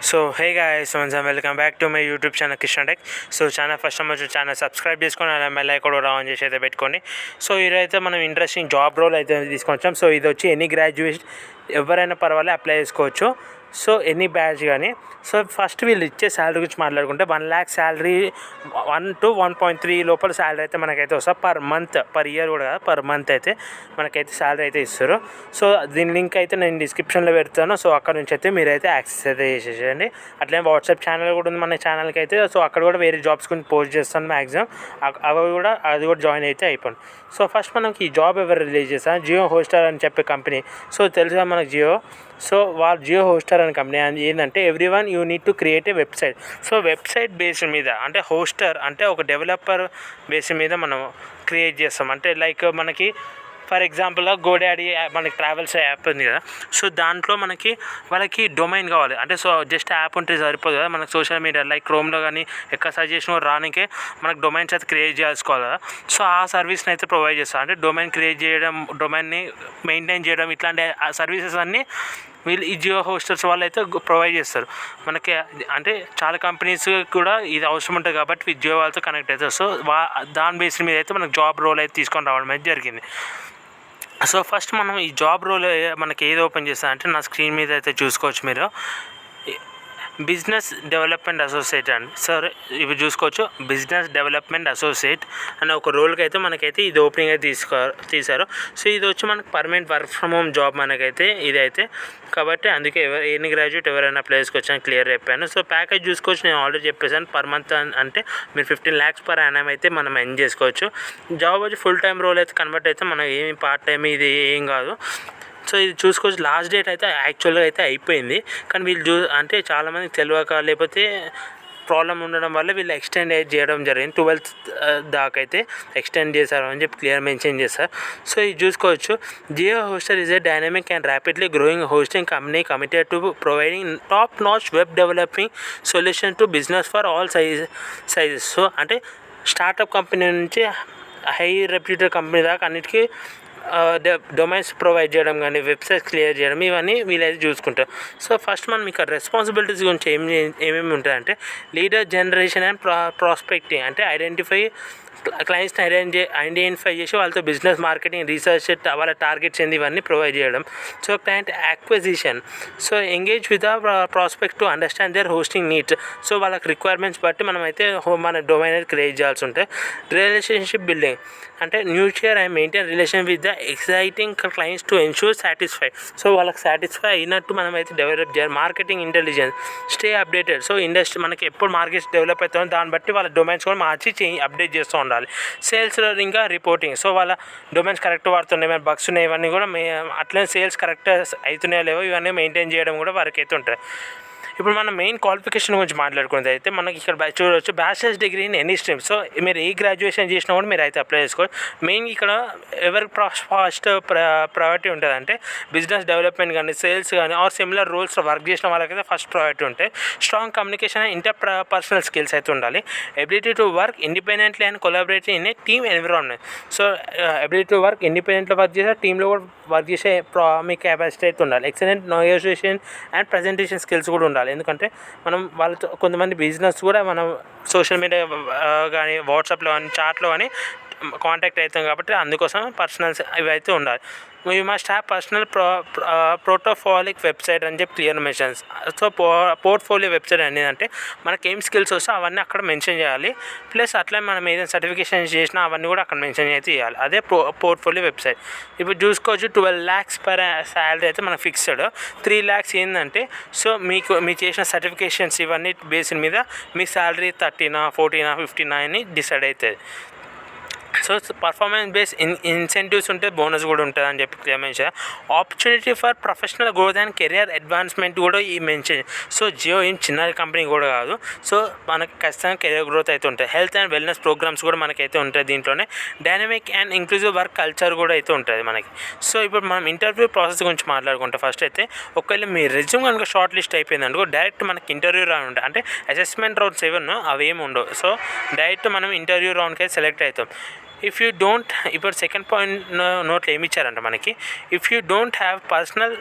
So hey guys, welcome back to my YouTube channel Kishan tech. So channel first time వచ్చి channel subscribe చేసుకొని అలా మెల్ icon కూడా on చేసి అయితే పెట్టుకోండి. సో ఈరోజైతే మనం ఇంట్రెస్టింగ్ జాబ్ రోల్ అయితే తీసుకొచ్చాం. సో ఇది వచ్చి ఎనీ గ్రాడ్యుయేట్ ఎవరైనా పర్వాలేదు అప్లై చేసుకోవచ్చు. సో ఎనీ బ్యాచ్ కానీ. సో ఫస్ట్ వీళ్ళు ఇచ్చే శాలరీ గురించి మాట్లాడుకుంటే 1 lakh శాలరీ 1 to 1.3 లోపల శాలరీ అయితే మనకైతే వస్తుంది పర్ మంత్, పర్ ఇయర్ కూడా కాదు, పర్ మంత్ అయితే మనకైతే శాలరీ అయితే ఇస్తారు. సో దీని లింక్ అయితే నేను డిస్క్రిప్షన్లో పెడతాను. సో అక్కడ నుంచి అయితే మీరైతే యాక్సెస్ అయితే చేసేసేయండి. అట్లనే వాట్సాప్ ఛానల్ కూడా ఉంది మన ఛానల్కి అయితే. సో అక్కడ కూడా వేరే జాబ్స్ గురించి పోస్ట్ చేస్తాను మ్యాక్సిమం. అది కూడా జాయిన్ అయితే అయిపోయింది. సో ఫస్ట్ మనకి ఈ జాబ్ ఎవరు రిలీజ్ చేస్తాను, జియో హోస్టర్ అని చెప్పే కంపెనీ. సో తెలుసా మనకు జియో. సో వాళ్ళు జియో హోస్టర్ అనే కంపెనీ ఏంటంటే everyone you need to create a website. So website based మీద అంటే హోస్టర్ అంటే ఒక డెవలపర్ బేస్ మీద మనం క్రియేట్ చేస్తాం. అంటే లైక్ మనకి ఫర్ ఎగ్జాంపుల్గా గోడాడీ మనకి ట్రావెల్స్ యాప్ ఉంది కదా. సో దాంట్లో వాళ్ళకి డొమైన్ కావాలి. అంటే సో జస్ట్ యాప్ ఉంటే సరిపోదు కదా. మనకు సోషల్ మీడియా లైక్ క్రోమ్లో కానీ ఎక్కడ సజెషన్ రానికే మనకు డొమైన్స్ అయితే క్రియేట్ చేసుకోవాలి కదా. సో ఆ సర్వీస్ని అయితే ప్రొవైడ్ చేస్తారు. అంటే డొమైన్ క్రియేట్ చేయడం, డొమైన్ని మెయింటైన్ చేయడం, ఇట్లాంటి సర్వీసెస్ అన్నీ వీళ్ళు ఈ జియో హోస్టర్స్ వాళ్ళు అయితే ప్రొవైడ్ చేస్తారు మనకి. అంటే చాలా కంపెనీస్ కూడా ఇది అవసరం ఉంటుంది కాబట్టి జియో వాళ్ళతో కనెక్ట్ అవుతారు. సో దాని బేస్ మీద అయితే మనకు జాబ్ రోల్ అయితే తీసుకొని రావడం అయితే జరిగింది. సో ఫస్ట్ మనం ఈ జాబ్ రోల్ మనకి ఏది ఓపెన్ చేస్తా అంటే నా స్క్రీన్ మీద అయితే చూసుకోవచ్చు మీరు, బిజినెస్ డెవలప్మెంట్ అసోసియేట్ అండి. సరే ఇవి చూసుకోవచ్చు, బిజినెస్ డెవలప్మెంట్ అసోసియేట్ అనే ఒక రోల్కి అయితే మనకైతే ఇది ఓపెనింగ్ అయితే తీశారు. సో ఇది వచ్చి మనకు permanent work from home job మనకైతే ఇదైతే. కాబట్టి అందుకే ఎన్ని గ్రాడ్యుయేట్ ఎవరైనా ప్లేస్కి వచ్చాను క్లియర్ చెప్పాను. సో ప్యాకేజ్ చూసుకోవచ్చు, నేను ఆల్రెడీ చెప్పేసాను. పర్ మంత్ అంటే మీరు 15 lakhs per annum అయితే మనం ఎర్న్ చేసుకోవచ్చు. జాబ్ వచ్చి ఫుల్ టైం రోల్ అయితే కన్వర్ట్ అయితే మనం ఏమి పార్ట్ టైం ఇది ఏం కాదు. సో ఇది చూసుకోవచ్చు, లాస్ట్ డేట్ అయితే యాక్చువల్గా అయితే అయిపోయింది. కానీ వీళ్ళు అంటే చాలామందికి తెలియక లేకపోతే ప్రాబ్లం ఉండడం వల్ల వీళ్ళు ఎక్స్టెండ్ చేయడం జరిగింది. 12th దాకా అయితే ఎక్స్టెండ్ చేశారు అని చెప్పి క్లియర్ మెన్షన్ చేస్తారు. సో ఇది చూసుకోవచ్చు, Geo Hoster is a dynamic and rapidly growing hosting company committed to providing top notch web developing solution to business for all sizes. So అంటే స్టార్టప్ కంపెనీ నుంచి హై రెప్యూటెడ్ కంపెనీ దాకా అన్నిటికీ domains provide చేయడం కానీ websites clear చేయడం ఇవన్నీ వీళ్ళైతే చూసుకుంటారు. సో ఫస్ట్ మనం ఇక్కడ రెస్పాన్సిబిలిటీస్ గురించి ఏమేమి ఉంటాయంటే లీడర్ జనరేషన్ అండ్ ప్రాస్పెక్టింగ్. అంటే క్లయింట్స్ని ఐడెంటిఫై చేసి వాళ్ళతో బిజినెస్ మార్కెటింగ్ రీసెర్చ్ వాళ్ళ టార్గెట్స్ ఏంది ఇవన్నీ ప్రొవైడ్ చేయడం. So client acquisition. So engage with the prospect to understand their hosting needs. So వాళ్ళకి రిక్వైర్మెంట్స్ బట్టి మనం అయితే మన డొమైన్ అయితే క్రియేట్ చేయాల్సి ఉంటుంది. రిలేషన్షిప్ బిల్డింగ్ అంటే nurture and maintain relation with the exciting clients to ensure satisfy. So వాళ్ళకి సాటిస్ఫై అయినట్టు మనం అయితే డెవలప్ చేయాలి. Marketing intelligence, stay updated. So industry మనకి ఎప్పుడు మార్కెట్స్ డెవలప్ అవుతుందో దాన్ని బట్టి వాళ్ళ డొమైన్స్ కూడా మార్చి అప్డేట్ చేస్తూ ఉండాలి. సేల్స్ ఇంకా రిపోర్టింగ్. సో వాళ్ళ డొమైన్స్ కరెక్ట్ వాడుతున్నాయి, ఏమైనా బగ్స్ ఉన్నాయి ఇవన్నీ కూడా అట్లనే సేల్స్ కరెక్ట్ అవుతున్నాయో లేవో ఇవన్నీ మెయింటైన్ చేయడం కూడా వారికి అయితే ఉంటుంది. ఇప్పుడు మనం మెయిన్ క్వాలిఫికేషన్ గురించి మాట్లాడుకునేది అయితే మనకి ఇక్కడ చూడవచ్చు bachelors degree in any stream. So మీరు ఏ గ్రాడ్యుయేషన్ చేసినా కూడా మీరు అయితే అప్లై చేసుకోవచ్చు. మెయిన్ ఇక్కడ ఎవరికి ఫస్ట్ ప్రయారిటీ ఉంటుంది అంటే బిజినెస్ డెవలప్మెంట్ కానీ సేల్స్ కానీ ఆర్ సిమిలర్ రోల్స్ వర్క్ చేసిన వాళ్ళకైతే ఫస్ట్ ప్రయారిటీ ఉంటాయి. Strong communication and interpersonal skills అయితే ఉండాలి. Ability to work independently and collaborate in a team environment. So ability to work ఇండిపెండెంట్లో వర్క్ చేసే టీంలో కూడా వర్క్ చేసే మీ కెపాసిటీ అయితే ఉండాలి. Excellent negotiation and presentation skills కూడా ఉండాలి. ఎందుకంటే మనం వాళ్ళతో కొంతమంది బిజినెస్ కూడా మనం సోషల్ మీడియా కానీ వాట్సాప్లో కానీ చాట్లో కానీ కాంటాక్ట్ అవుతాం కాబట్టి అందుకోసం పర్సనల్స్ ఇవి అయితే ఉండాలి. We must have personal portfolio website అని చెప్పి clear mentions. So portfolio website అనేది అంటే మనకి ఏం స్కిల్స్ వస్తే అవన్నీ అక్కడ మెన్షన్ చేయాలి. ప్లస్ అట్లా మనం ఏదైనా సర్టిఫికేషన్ చేసినా అవన్నీ కూడా అక్కడ మెన్షన్ అయితే చేయాలి. అదే పోర్ట్ఫోలియో వెబ్సైట్. ఇప్పుడు చూసుకోవచ్చు 12 lakhs per శాలరీ అయితే మనకు ఫిక్స్డ్. 3 lakhs ఏంటంటే సో మీరు చేసిన సర్టిఫికేషన్స్ ఇవన్నీ బేస్ మీద మీ శాలరీ 13, 14, 15 అని డిసైడ్ అవుతుంది. సో పర్ఫార్మెన్స్ బేస్ ఇన్సెంటివ్స్ ఉంటే బోనస్ కూడా ఉంటుంది అని చెప్పి clear mention. Opportunity for professional growth and career advancement కూడా ఈ మెన్షన్. సో జియో ఏం చిన్న కంపెనీ కూడా కాదు. సో మనకి ఖచ్చితంగా కెరియర్ గ్రోత్ అయితే ఉంటాయి. హెల్త్ అండ్ వెల్నెస్ ప్రోగ్రామ్స్ కూడా మనకైతే ఉంటాయి. దీంట్లోనే dynamic and inclusive work culture కూడా అయితే ఉంటుంది మనకి. సో ఇప్పుడు మనం ఇంటర్వ్యూ ప్రాసెస్ గురించి మాట్లాడుకుంటే ఫస్ట్ అయితే ఒకవేళ మీ రెజ్యూమ్ కనుక షార్ట్ లిస్ట్ అయిపోయింది అనుకో డైరెక్ట్ మనకి ఇంటర్వ్యూ రౌండ్ ఉంటాయి. అంటే అసెస్మెంట్ రౌండ్స్ ఏమన్నా అవేమి ఉండవు. సో డైరెక్ట్ మనం ఇంటర్వ్యూ రౌండ్కి అయితే సెలెక్ట్ అవుతాం. ఇఫ్ యూ డోంట్, ఇప్పుడు సెకండ్ పాయింట్ నోట్లో ఏమి ఇచ్చారంట మనకి, if you don't have personal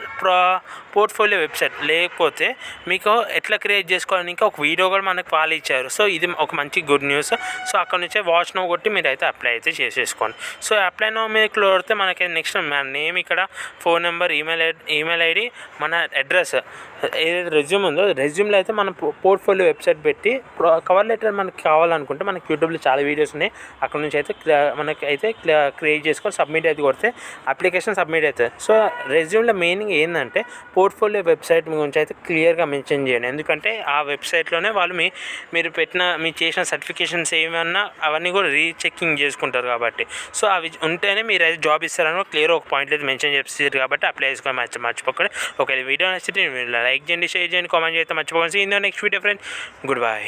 portfolio website, లేకపోతే మీకు ఎట్లా క్రియేట్ చేసుకోవాలని ఇంకా ఒక వీడియో కూడా మనకు వాళ్ళు ఇచ్చారు. సో ఇది ఒక మంచి గుడ్ న్యూస్. సో అక్కడ నుంచే వాచ్ నో కొట్టి మీరు అయితే అప్లై అయితే చేసేసుకోండి. సో అప్లై నో మీద కొడితే మనకి నెక్స్ట్ మన నేమ్, ఇక్కడ ఫోన్ నెంబర్, ఈమెయిల్ ఐడి, మన అడ్రస్, ఏదైతే రెజ్యూమ్ ఉందో రెజ్యూమ్లో అయితే మన పోర్ట్ఫోలియో వెబ్సైట్ పెట్టి కవర్ లెటర్ మనకి కావాలనుకుంటే మనకి యూట్యూబ్లో చాలా వీడియోస్ ఉన్నాయి, అక్కడ నుంచి అయితే మనకి అయితే క్రియేట్ చేసుకొని సబ్మిట్ అయితే కొడితే అప్లికేషన్ సబ్మిట్ అవుతుంది. సో రెజ్యూమ్లో మీనింగ్ ఏంటంటే పోర్ట్ఫోలియో వెబ్సైట్ గురించి అయితే క్లియర్గా మెన్షన్ చేయండి. ఎందుకంటే ఆ వెబ్సైట్లోనే వాళ్ళు మీరు మీరు చేసిన సర్టిఫికేషన్స్ ఏమన్నా అవన్నీ కూడా రీచెకింగ్ చేసుకుంటారు కాబట్టి. సో అవి ఉంటేనే మీరు అయితే జాబ్ ఇస్తారని క్లియర్ ఒక పాయింట్ అయితే మెన్షన్ చేస్తారు కాబట్టి అప్లై చేసుకొని మర్చిపోకండి. ఒకవేళ వీడియో నచ్చితే లైక్ చేయండి, షేర్ చేయండి, కామెంట్ చేస్తే మర్చిపోకండి. Next video friends, good bye.